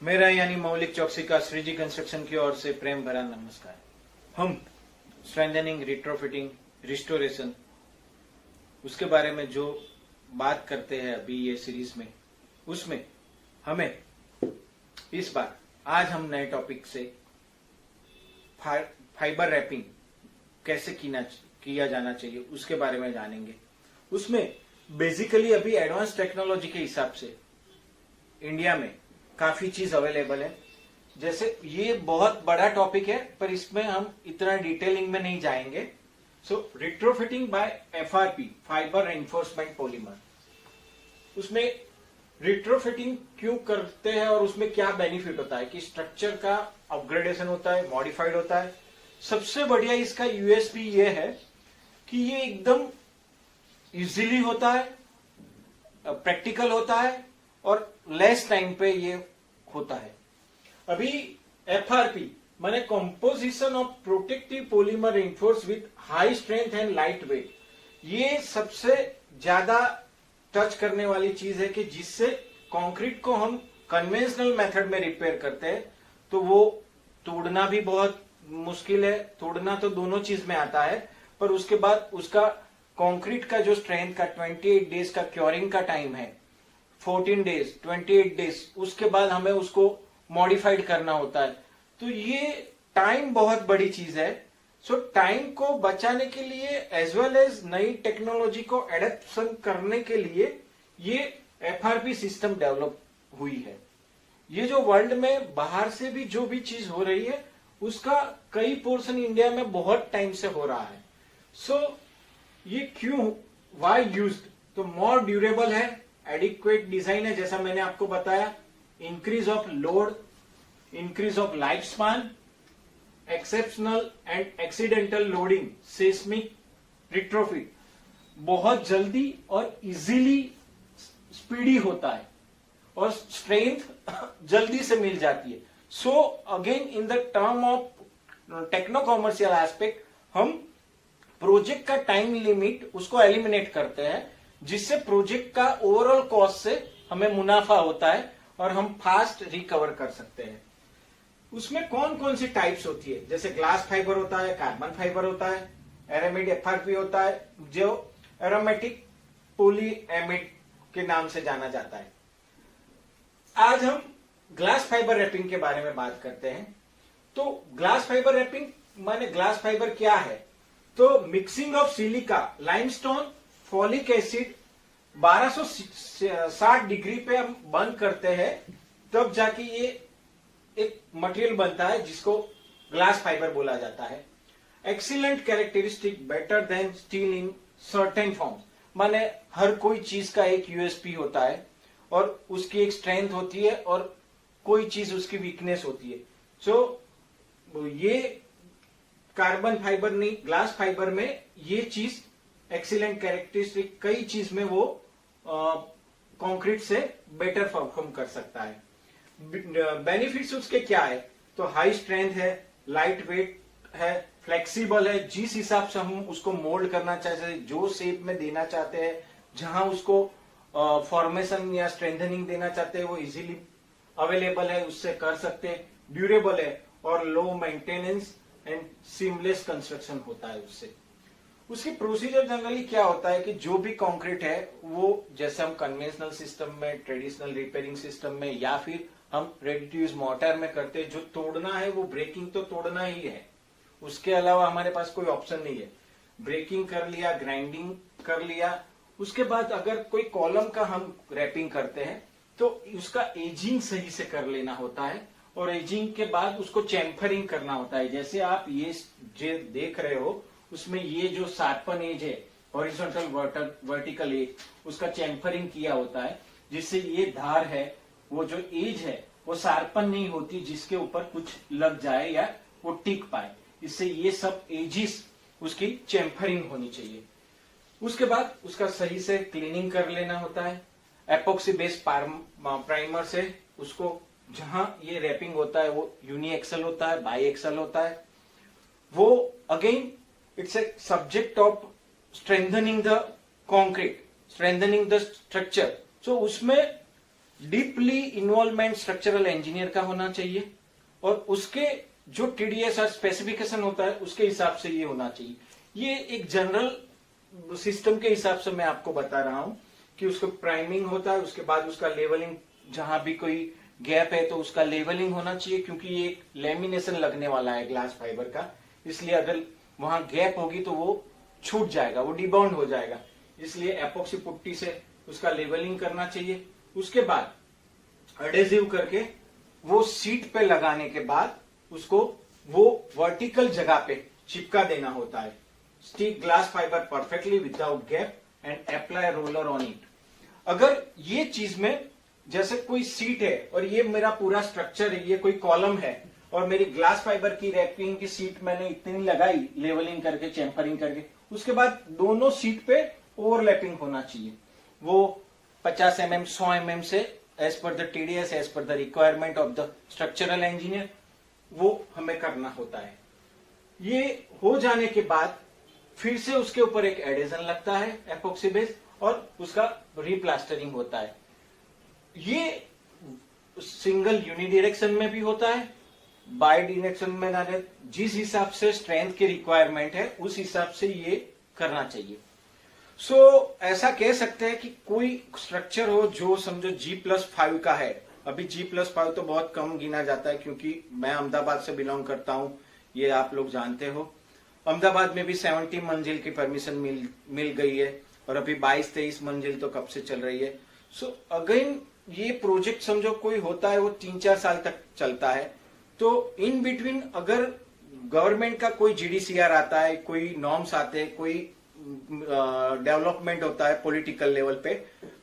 मेरा यानी मौलिक चौकसी का श्रीजी कंस्ट्रक्शन की ओर से प्रेम भरा नमस्कार। हम स्ट्रेंथनिंग, रिट्रोफिटिंग, रिस्टोरेशन उसके बारे में जो बात करते हैं अभी ये सीरीज में, उसमें हमें इस बार आज हम नए टॉपिक से फाइबर रैपिंग कैसे किया जाना चाहिए उसके बारे में जानेंगे। उसमें बेसिकली अभी एडवांस टेक्नोलॉजी के हिसाब से इंडिया में काफी चीज अवेलेबल है। जैसे ये बहुत बड़ा टॉपिक है पर इसमें हम इतना डिटेलिंग में नहीं जाएंगे। So retrofitting by FRP, fibre reinforcement polymer, उसमें रिट्रोफिटिंग क्यों करते हैं और उसमें क्या बेनिफिट होता है कि स्ट्रक्चर का अपग्रेडेशन होता है, मॉडिफाइड होता है। सबसे बढ़िया इसका यूएसपी ये है कि ये एकदम इजीली होता है, प्रैक्टिकल होता है और लेस टाइम पे ये होता है। अभी एफआरपी माने composition of protective polymer reinforce with high strength and light weight, ये सबसे ज्यादा टच करने वाली चीज है कि जिससे कंक्रीट को हम कन्वेंशनल मेथड में रिपेयर करते हैं तो वो तोड़ना भी बहुत मुश्किल है। तोड़ना तो दोनों चीज में आता है पर उसके बाद उसका कंक्रीट का जो स्ट्रेंथ का 28 डेज का क्योरिंग का टाइम है, 14 डेज, 28 डेज, उसके बाद हमें उसको मॉडिफाइड करना होता है। तो ये टाइम बहुत बड़ी चीज है। सो टाइम को बचाने के लिए एज वेल एज नई टेक्नोलॉजी को एडेप्शन करने के लिए ये एफआरपी सिस्टम डेवलप हुई है। ये जो वर्ल्ड में बाहर से भी जो भी चीज हो रही है उसका कई पोर्शन इंडिया में बहुत टाइम से हो रहा है। सो ये क्यों, वाई यूज्ड, तो मोर ड्यूरेबल है, एडिक्वेट डिजाइन है जैसा मैंने आपको बताया, increase of load, increase of life span, exceptional and accidental loading, seismic retrofit, बहुत जल्दी और इजीली स्पीडी होता है और स्ट्रेंथ जल्दी से मिल जाती है। So again in the term of techno commercial aspect हम प्रोजेक्ट का टाइम लिमिट उसको एलिमिनेट करते हैं जिससे प्रोजेक्ट का ओवरऑल कॉस्ट से हमें मुनाफा होता है और हम फास्ट रिकवर कर सकते हैं। उसमें कौन कौन सी टाइप्स होती है, जैसे ग्लास फाइबर होता है, कार्बन फाइबर होता है, एरामिड एफआरपी होता है जो एरोमेटिक पॉलीएमिड के नाम से जाना जाता है। आज हम ग्लास फाइबर रैपिंग के बारे में बात करते हैं। तो ग्लास फाइबर रैपिंग माने ग्लास फाइबर क्या है, तो mixing of silica, limestone, folic acid 1260 degree पे हम बंद करते हैं तब जाके ये एक मटेरियल बनता है जिसको ग्लास फाइबर बोला जाता है। Excellent characteristic, better than steel in certain forms, माने हर कोई चीज का एक यूएसपी होता है और उसकी एक स्ट्रेंथ होती है और कोई चीज उसकी वीकनेस होती है। सो ये कार्बन फाइबर नहीं, ग्लास फाइबर में ये चीज एक्सीलेंट कैरेक्टरिस्टिक कई चीज में वो कंक्रीट से बेटर परफॉर्म कर सकता है। बेनिफिट्स उसके क्या है, तो हाई स्ट्रेंथ है, लाइट वेट है, फ्लेक्सिबल है, जिस हिसाब से हम उसको मोल्ड करना चाहते हैं, जो शेप में देना चाहते हैं, जहां उसको फॉर्मेशन या स्ट्रेंथनिंग देना चाहते हैं वो इजीली अवेलेबल है, उससे कर सकते हैं। ड्यूरेबल है और low maintenance and seamless construction होता है उससे। उसकी प्रोसीजर जनरली क्या होता है कि जो भी कंक्रीट है वो जैसे हम कन्वेंशनल सिस्टम में, ट्रेडिशनल रिपेयरिंग सिस्टम में या फिर हम रेडी टू यूज मोर्टार में करते हैं, जो तोड़ना है वो ब्रेकिंग तो तोड़ना ही है, उसके अलावा हमारे पास कोई ऑप्शन नहीं है। ब्रेकिंग कर लिया, ग्राइंडिंग कर लिया, उसके बाद अगर कोई कॉलम का हम रैपिंग करते हैं तो उसका एजिंग सही से कर लेना होता है और एजिंग के बाद उसको चैम्फरिंग करना होता है। जैसे आप ये जो देख रहे हो उसमें ये जो शार्पन एज है, हॉरिजॉन्टल वर्टिकल एज, उसका चैम्फरिंग किया होता है जिससे ये धार है, वो जो एज है वो शार्पन नहीं होती जिसके ऊपर कुछ लग जाए या वो टिक पाए। इससे ये सब एजिस उसकी चैम्फरिंग होनी चाहिए। उसके बाद उसका सही से क्लीनिंग कर लेना होता है एपोक्सी बेस्ड प्राइमर से। उसको जहां ये रैपिंग होता है वो यूनी एक्सल होता है, बाई एक्सल होता है। वो again it's a subject of strengthening the concrete, strengthening the structure. So उसमें डीपली इन्वॉल्वमेंट स्ट्रक्चरल इंजीनियर का होना चाहिए और उसके जो टीडीएस और स्पेसिफिकेशन होता है उसके हिसाब से ये होना चाहिए। ये एक जनरल सिस्टम के हिसाब से मैं आपको बता रहा हूं कि उसको प्राइमिंग होता है, उसके बाद उसका लेवलिंग, जहां भी कोई गैप है तो उसका लेवलिंग होना चाहिए, क्योंकि ये एक लेमिनेशन लगने वाला है ग्लास फाइबर का, इसलिए अगर वहां गैप होगी तो वो छूट जाएगा, वो डिबाउंड हो जाएगा, इसलिए एपॉक्सी पुट्टी से उसका लेवलिंग करना चाहिए। उसके बाद एडेसिव करके वो सीट पे लगाने के बाद उसको वो वर्टिकल जगह पे चिपका देना होता है। Stick glass fibre perfectly without gap and apply roller on it. अगर ये चीज में जैसे कोई सीट है और ये मेरा पूरा स्ट्रक्चर है, ये कोई कॉलम है और मेरी ग्लास फाइबर की रैपिंग की सीट मैंने इतनी लगाई लेवलिंग करके, चैम्परिंग करके, उसके बाद दोनों सीट पे ओवरलैपिंग होना चाहिए। वो 50 mm 100 mm से as per the TDS, as per the requirement of the structural engineer वो हमें करना होता है। ये हो जाने के बाद फिर से उसके ऊपर एक एडेजन लगता है एपॉक्सी बेस और उसका रिप्लास्टरिंग होता है। ये सिंगल यूनिडायरेक्शन में भी होता है, बाय डायरेक्शन में ना, जिस हिसाब से स्ट्रेंथ की रिक्वायरमेंट है उस हिसाब से ये करना चाहिए। ऐसा कह सकते हैं कि कोई स्ट्रक्चर हो जो समझो G+5 का है। अभी G+5 तो बहुत कम गिना जाता है क्योंकि मैं अहमदाबाद से बिलोंग करता हूं, ये आप लोग जानते हो। अहमदाबाद में भी 70 मंजिल की परमिशन मिल गई है और अभी 22-23 मंजिल तो कब से चल रही है। अगेन ये प्रोजेक्ट समझो कोई होता है वो 3-4 साल तक चलता है, तो इन बिटवीन अगर गवर्नमेंट का कोई GDCR आता है, कोई नॉर्म्स आते हैं, कोई डेवलपमेंट होता है पॉलिटिकल लेवल पे,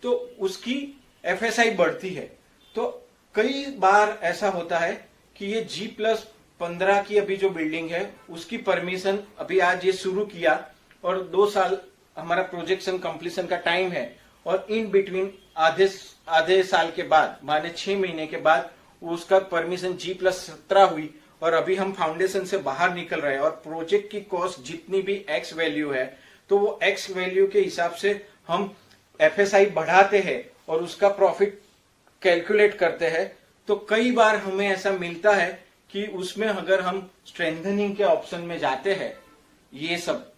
तो उसकी FSI बढ़ती है। तो कई बार ऐसा होता है कि ये G+15 की अभी जो बिल्डिंग है उसकी परमिशन अभी आज ये शुरू किया और 2 साल हमारा प्रोजेक्शन कंप्लीशन का टाइम है और इन बिटवीन आधे साल के बाद, माने 6 महीने के बाद उसका परमिशन G+17 हुई और अभी हम फाउंडेशन से बाहर निकल रहे हैं और प्रोजेक्ट की कॉस्ट जितनी भी X वैल्यू है तो वो X वैल्यू के हिसाब से हम FSI बढ़ाते हैं और उसका प्रॉफिट कैलकुलेट करते हैं। तो कई बार हमें ऐसा मिलता है कि उसमें अगर हम स्ट्रेंथनिंग के ऑप्शन में जाते हैं ये सब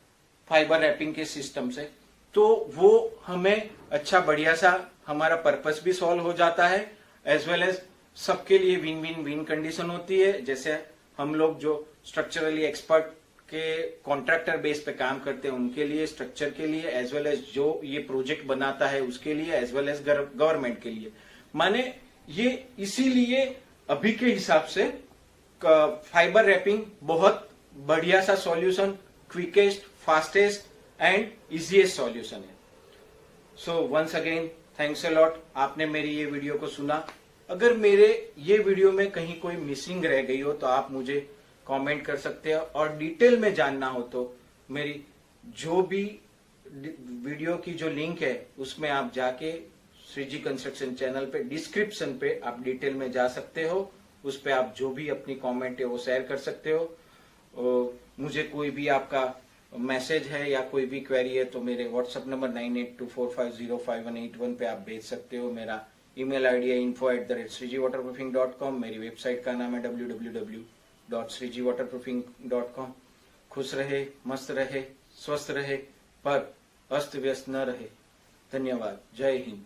फाइबर रैपिंग के सिस्टम से, तो वो हमें अच्छा बढ़िया सा हमारा पर्पस भी सॉल्व हो जाता है, एज वेल एज सबके लिए विन विन विन कंडीशन होती है। जैसे हम लोग जो स्ट्रक्चरली एक्सपर्ट के कॉन्ट्रैक्टर बेस पे काम करते हैं उनके लिए, स्ट्रक्चर के लिए, एज वेल एज जो ये प्रोजेक्ट बनाता है उसके लिए, एज वेल एज गवर्नमेंट के लिए। माने ये इसीलिए अभी के हिसाब से फाइबर रैपिंग बहुत बढ़िया सा solution, quickest, fastest and easiest solution है। So once again thanks a lot, आपने मेरी ये वीडियो को सुना। अगर मेरे ये वीडियो में कहीं कोई मिसिंग रह गई हो तो आप मुझे कमेंट कर सकते हैं और डिटेल में जानना हो तो मेरी जो भी वीडियो की जो लिंक है उसमें आप जाके श्रीजी कंस्ट्रक्शन चैनल पे डिस्क्रिप्शन पे आप डिटेल में जा सकते हो, उस पे आप जो भी अपनी कमेंट है वो शेयर कर सकते हो। और मुझे कोई भी आपका मैसेज है या कोई भी क्वेरी है तो मेरे व्हाट्सएप नंबर 9824505181 पे आप भेज सकते हो। मेरा ईमेल आईडी है info@srijiwaterproofing.com। मेरी वेबसाइट का नाम है www.srijiwaterproofing.com। खुश रहे, मस्त रहे, स्वस्थ रहे, पर अस्त व्यस्त न रहे। धन्यवाद। जय हिंद।